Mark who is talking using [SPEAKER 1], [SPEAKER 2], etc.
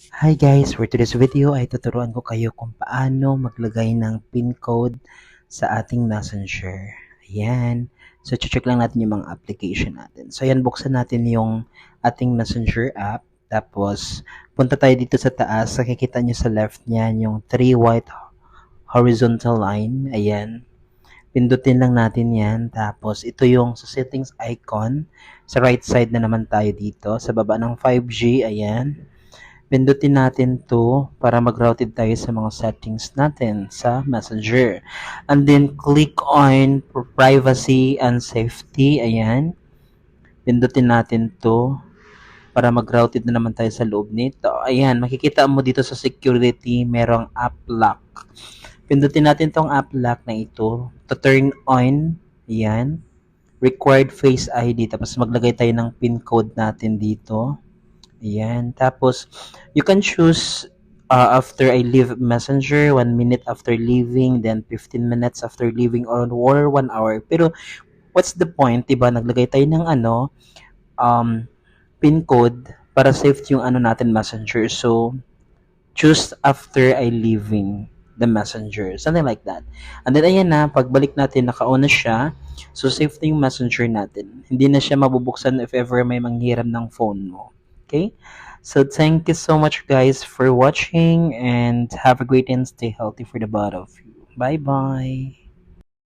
[SPEAKER 1] Hi guys! For today's video ay tuturuan ko kayo kung paano maglagay ng PIN code sa ating Messenger. Ayan. So, check lang natin yung mga application natin. So, ayan, buksan natin yung ating Messenger app. Tapos, punta tayo dito sa taas. Nakikita nyo sa left niyan yung 3 white horizontal line. Ayan. Pindutin lang natin yan. Tapos, ito yung sa settings icon. Sa right side na naman tayo dito. Sa baba ng 5G. Ayan. Pindutin natin to para mag-routed tayo sa mga settings natin sa Messenger. And then, click on privacy and safety. Ayan. Pindutin natin to para mag-routed na naman tayo sa loob nito. Ayan, makikita mo dito sa security, merong app lock. Pindutin natin tong app lock na ito to turn on. Ayan. Required Face ID. Tapos maglagay tayo ng PIN code natin dito. Ayan. Tapos, you can choose after I leave Messenger, 1 minute after leaving, then 15 minutes after leaving, or 1 hour. Pero, what's the point, diba? Naglagay tayo ng PIN code para safe yung natin Messenger. So, choose after I leaving the Messenger. Something like that. And then, ayan na, pagbalik natin, naka-on na siya. So, safe na yung Messenger natin. Hindi na siya mabubuksan if ever may manghiram ng phone mo. Okay? So, thank you so much, guys, for watching, and have a great day and stay healthy for the both of you. Bye-bye.